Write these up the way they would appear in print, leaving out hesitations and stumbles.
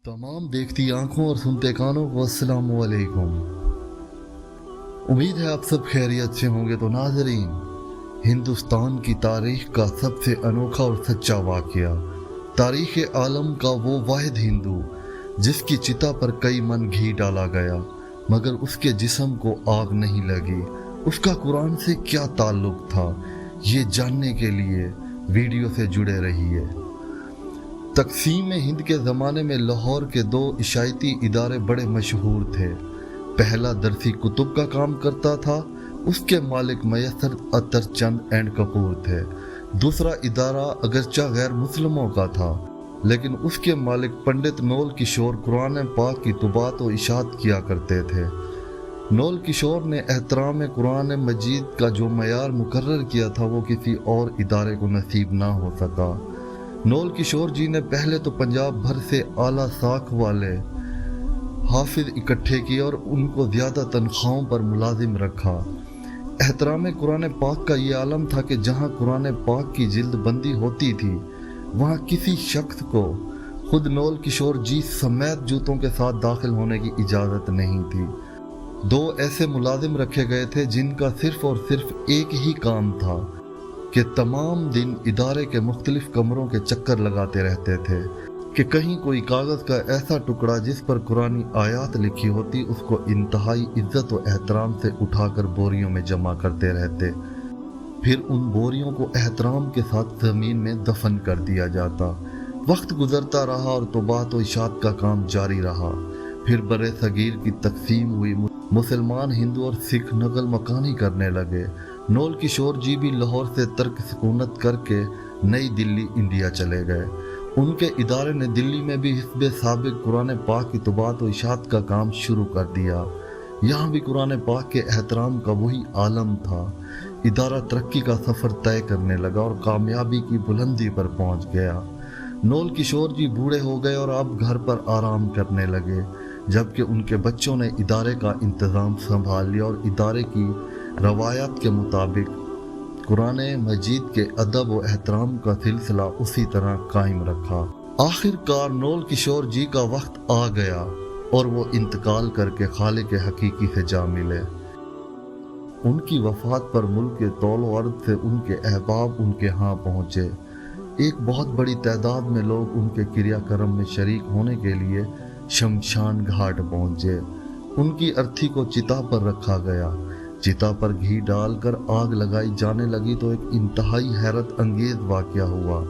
तमाम देखती आंखों और सुनते कानों को अस्सलाम वालेकुम। उम्मीद है आप सब खैरियत से होंगे। तो नाज़रीन, हिंदुस्तान की तारीख का सबसे अनोखा और सच्चा वाक़या, तारीख़ आलम का वो वाहिद हिंदू जिसकी चिता पर कई मन घी डाला गया मगर उसके जिस्म को आग नहीं लगी। उसका कुरान से क्या ताल्लुक़ था, ये जानने के लिए वीडियो से जुड़े रहिए। तक़सीम हिंद के ज़माने में लाहौर के दो इशायती इदारे बड़े मशहूर थे। पहला दरसी कुतुब का काम करता था, उसके मालिक मैसर अतर चंद एंड कपूर थे। दूसरा इदारा अगरचा गैर मुस्लिमों का था, लेकिन उसके मालिक पंडित नौल किशोर कुरान पाक की तुबात व इशात किया करते थे। नौल किशोर ने एहतराम कुरान मजीद का जो मयार मुकर्रर किया था वो किसी और इदारे को नसीब ना हो सका। नौल किशोर जी ने पहले तो पंजाब भर से आला साख वाले हाफिज इकट्ठे किए और उनको ज़्यादा तनख्वाहों पर मुलाजिम रखा। एहतराम कुरान पाक का ये आलम था कि जहाँ कुरान पाक की जिल्द बंदी होती थी वहाँ किसी शख्स को खुद नौल किशोर जी समेत जूतों के साथ दाखिल होने की इजाज़त नहीं थी। दो ऐसे मुलाजिम रखे गए थे जिनका सिर्फ और सिर्फ एक ही काम था कि तमाम दिन इदारे के मुख्तलिफ कमरों के चक्कर लगाते रहते थे कि कहीं कोई कागज़ का ऐसा टुकड़ा जिस पर कुरानी आयात लिखी होती उसको इंतहाई इज्जत व एहतराम से उठाकर बोरियों में जमा करते रहते। फिर उन बोरियों को एहतराम के साथ ज़मीन में दफन कर दिया जाता। वक्त गुजरता रहा और तौबात व इशात का काम जारी रहा। फिर बरे सगीर की तकसीम हुई, मुसलमान हिंदू और सिख नकल मकानी करने लगे। नौल किशोर जी भी लाहौर से तर्क सुकूनत करके नई दिल्ली इंडिया चले गए। उनके इदारे ने दिल्ली में भी हिस्ब साबिक कुरान पाक की तुबात व इशात का काम शुरू कर दिया। यहाँ भी कुरान पाक के एहतराम का वही आलम था। इदारा तरक्की का सफ़र तय करने लगा और कामयाबी की बुलंदी पर पहुँच गया। नौल किशोर जी बूढ़े हो गए और अब घर पर आराम करने लगे, जबकि उनके बच्चों ने इदारे का इंतज़ाम संभाल लिया और इदारे की रवायत के मुताबिक कुरान मजीद के अदब व एहतराम का सिलसिला उसी तरह कायम रखा। आखिरकार नौल किशोर जी का वक्त आ गया और वो इंतकाल करके खालिक हकीकी से जा मिले। उनकी वफात पर मुल्क के तौल अर्द से उनके अहबाब उनके यहाँ पहुँचे। एक बहुत बड़ी तादाद में लोग उनके क्रियाक्रम में शरीक होने के लिए शमशान घाट पहुँचे। उनकी अर्थी को चिता पर रखा गया। चिता पर घी डालकर आग लगाई जाने लगी तो एक इंतहाई हैरत अंगेज वाक़या हुआ।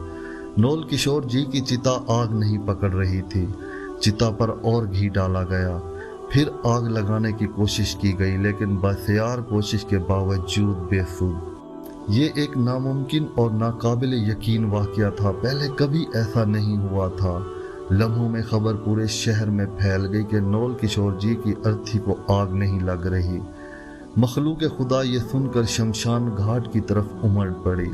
नौल किशोर जी की चिता आग नहीं पकड़ रही थी। चिता पर और घी डाला गया। फिर आग लगाने की कोशिश की गई, लेकिन बसियार कोशिश के बावजूद बेसुध। ये एक नामुमकिन और नाकाबिल यकीन वाक़या था। पहले कभी ऐसा नहीं हुआ था। लम्हों में खबर पूरे शहर में फैल गई कि नौल किशोर जी की अर्थी को आग नहीं लग रही। मखलूक खुदा ये सुनकर शमशान घाट की तरफ उमड़ पड़ी।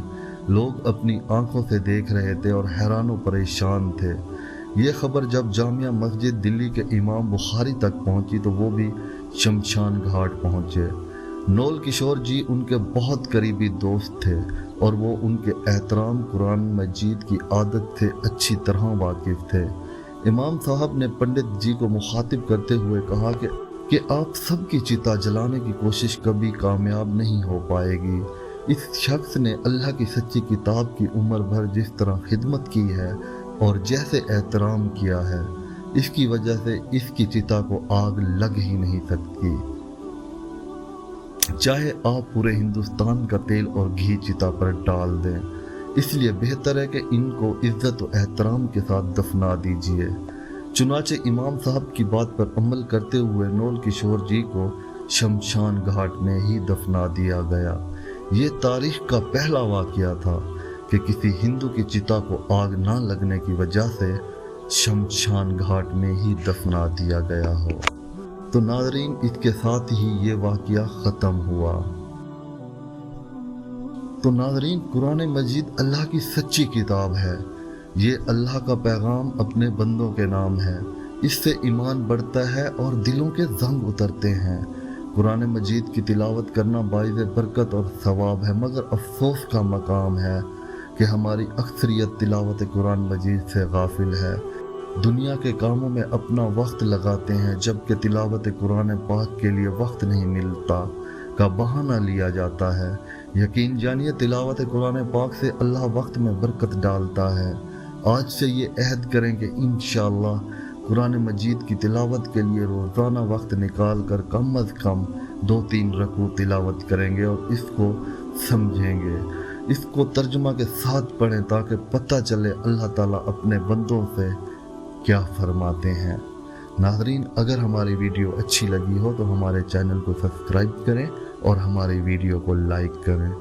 लोग अपनी आंखों से देख रहे थे और हैरान व परेशान थे। ये खबर जब जामिया मस्जिद दिल्ली के इमाम बुखारी तक पहुंची तो वो भी शमशान घाट पहुंचे। नौल किशोर जी उनके बहुत करीबी दोस्त थे और वो उनके एहतराम कुरान मजीद की आदत से अच्छी तरह वाकिफ़ थे। इमाम साहब ने पंडित जी को मुखातिब करते हुए कहा कि आप सबकी चिता जलाने की कोशिश कभी कामयाब नहीं हो पाएगी। इस शख्स ने अल्लाह की सच्ची किताब की उम्र भर जिस तरह खिदमत की है और जैसे एहतराम किया है, इसकी वजह से इसकी चिता को आग लग ही नहीं सकती। चाहे आप पूरे हिंदुस्तान का तेल और घी चिता पर डाल दें, इसलिए बेहतर है कि इनको इज्जत व एहतराम के साथ दफना दीजिए। चुनाचे इमाम साहब की बात पर अमल करते हुए नौल किशोर जी को शमशान घाट में ही दफना दिया गया। ये तारीख का पहला वाक़या था कि किसी हिंदू की चिता को आग ना लगने की वजह से शमशान घाट में ही दफना दिया गया हो। तो नाज़रीन, इसके साथ ही ये वाक़या ख़त्म हुआ। तो नाज़रीन, कुरान मजीद अल्लाह की सच्ची किताब है। ये अल्लाह का पैगाम अपने बंदों के नाम है। इससे ईमान बढ़ता है और दिलों के जंग उतरते हैं। कुरान मजीद की तिलावत करना बाइज़ बरकत और सवाब है, मगर अफसोस का मकाम है कि हमारी अक्सरियत तिलावत कुरान मजीद से गाफिल है। दुनिया के कामों में अपना वक्त लगाते हैं, जबकि तिलावत कुरान पाक के लिए वक्त नहीं मिलता का बहाना लिया जाता है। यकीन जानिए तिलावत कुरान पाक से अल्लाह वक्त में बरकत डालता है। आज से ये अहद करें कि इंशाअल्लाह कुरान मजीद की तिलावत के लिए रोज़ाना वक्त निकाल कर कम अज़ कम 2-3 रकू तिलावत करेंगे और इसको समझेंगे, इसको तर्जुमा के साथ पढ़ें ताकि पता चले अल्लाह ताला अपने बंदों से क्या फरमाते हैं। नाज़रीन, अगर हमारी वीडियो अच्छी लगी हो तो हमारे चैनल को सब्सक्राइब करें और हमारी वीडियो को लाइक करें।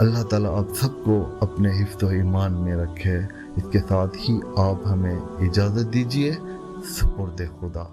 अल्लाह ताला आप सबको अपने हिफ्ज़ व ईमान में रखे। इसके साथ ही आप हमें इजाज़त दीजिए। सुपुर्द खुदा।